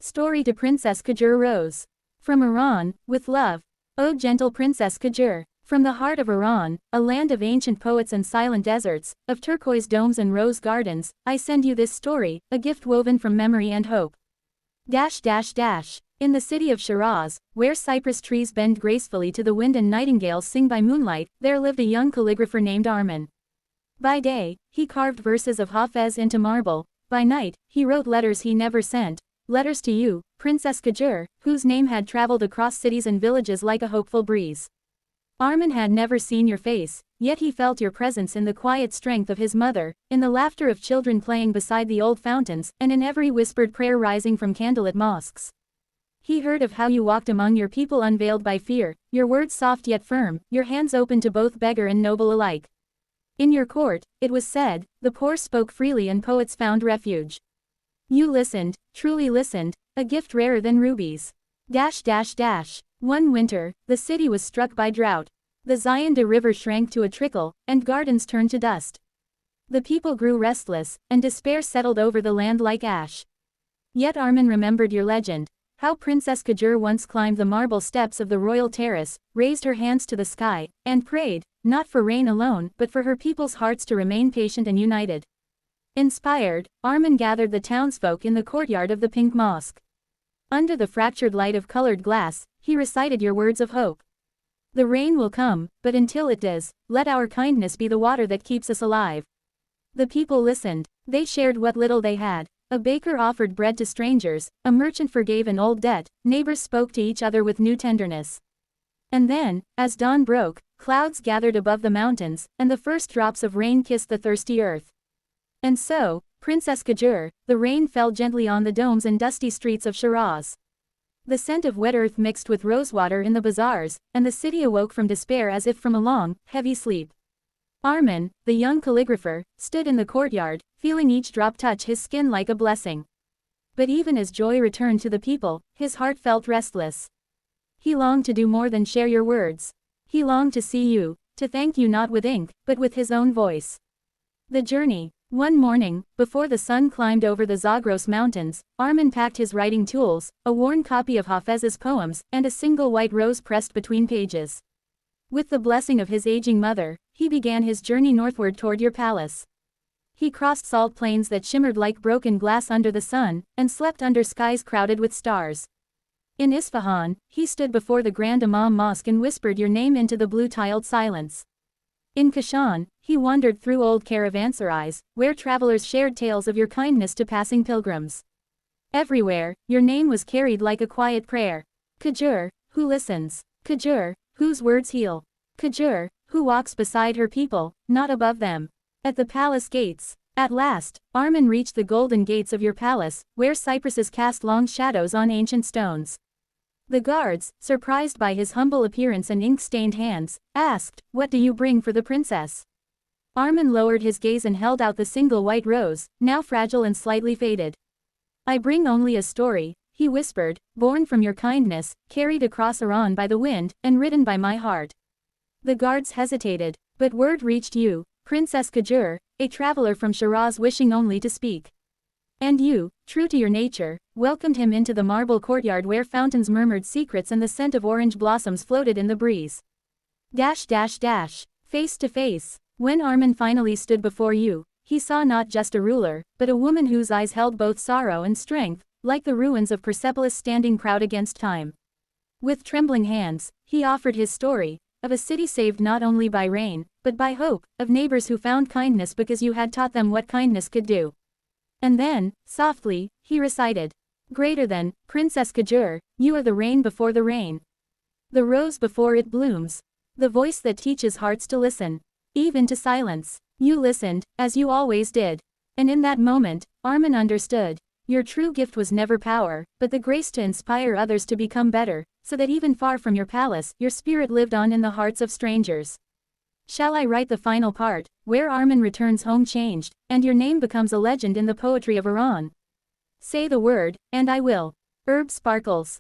Story to Princess Qajar Rose. From Iran, with love. O gentle Princess Qajar. From the heart of Iran, a land of ancient poets and silent deserts, of turquoise domes and rose gardens, I send you this story, a gift woven from memory and hope. In the city of Shiraz, where cypress trees bend gracefully to the wind and nightingales sing by moonlight, there lived a young calligrapher named Arman. By day, he carved verses of Hafez into marble. By night, he wrote letters he never sent. Letters to you, Princess Qajar, whose name had traveled across cities and villages like a hopeful breeze. Arman had never seen your face, yet he felt your presence in the quiet strength of his mother, in the laughter of children playing beside the old fountains, and in every whispered prayer rising from candlelit mosques. He heard of how you walked among your people unveiled by fear, your words soft yet firm, your hands open to both beggar and noble alike. In your court, it was said, the poor spoke freely and poets found refuge. You listened, truly listened, a gift rarer than rubies. One winter, the city was struck by drought. The Zayanda River shrank to a trickle, and gardens turned to dust. The people grew restless, and despair settled over the land like ash. Yet Arman remembered your legend, how Princess Qajar once climbed the marble steps of the royal terrace, raised her hands to the sky, and prayed, not for rain alone, but for her people's hearts to remain patient and united. Inspired, Arman gathered the townsfolk in the courtyard of the Pink Mosque. Under the fractured light of colored glass, he recited your words of hope. The rain will come, but until it does, let our kindness be the water that keeps us alive. The people listened. They shared what little they had. A baker offered bread to strangers, a merchant forgave an old debt, neighbors spoke to each other with new tenderness. And then, as dawn broke, clouds gathered above the mountains, and the first drops of rain kissed the thirsty earth. And so, Princess Qajar, the rain fell gently on the domes and dusty streets of Shiraz. The scent of wet earth mixed with rosewater in the bazaars, and the city awoke from despair as if from a long, heavy sleep. Arman, the young calligrapher, stood in the courtyard, feeling each drop touch his skin like a blessing. But even as joy returned to the people, his heart felt restless. He longed to do more than share your words. He longed to see you, to thank you not with ink, but with his own voice. The journey. One morning, before the sun climbed over the Zagros mountains, Arman packed his writing tools, a worn copy of Hafez's poems, and a single white rose pressed between pages. With the blessing of his aging mother, he began his journey northward toward your palace. He crossed salt plains that shimmered like broken glass under the sun, and slept under skies crowded with stars. In Isfahan, he stood before the Grand Imam Mosque and whispered your name into the blue-tiled silence. In Kashan, he wandered through old caravanserais, where travelers shared tales of your kindness to passing pilgrims. Everywhere, your name was carried like a quiet prayer. Qajar, who listens. Qajar, whose words heal. Qajar, who walks beside her people, not above them. At the palace gates. At last, Arman reached the golden gates of your palace, where cypresses cast long shadows on ancient stones. The guards, surprised by his humble appearance and ink-stained hands, asked, "What do you bring for the princess?" Arman lowered his gaze and held out the single white rose, now fragile and slightly faded. "I bring only a story," he whispered, "born from your kindness, carried across Iran by the wind, and written by my heart." The guards hesitated, but word reached you, Princess Qajar, a traveler from Shiraz wishing only to speak. And you, true to your nature, welcomed him into the marble courtyard where fountains murmured secrets and the scent of orange blossoms floated in the breeze. Face to face. When Arman finally stood before you, he saw not just a ruler, but a woman whose eyes held both sorrow and strength, like the ruins of Persepolis standing proud against time. With trembling hands, he offered his story, of a city saved not only by rain, but by hope, of neighbors who found kindness because you had taught them what kindness could do. And then, softly, he recited, "Greater than, Princess Qajar, you are the rain before the rain. The rose before it blooms. The voice that teaches hearts to listen. Even to silence. You listened, as you always did." And in that moment, Arman understood. Your true gift was never power, but the grace to inspire others to become better, so that even far from your palace, your spirit lived on in the hearts of strangers. Shall I write the final part, where Arman returns home changed, and your name becomes a legend in the poetry of Iran? Say the word, and I will. Herb sparkles.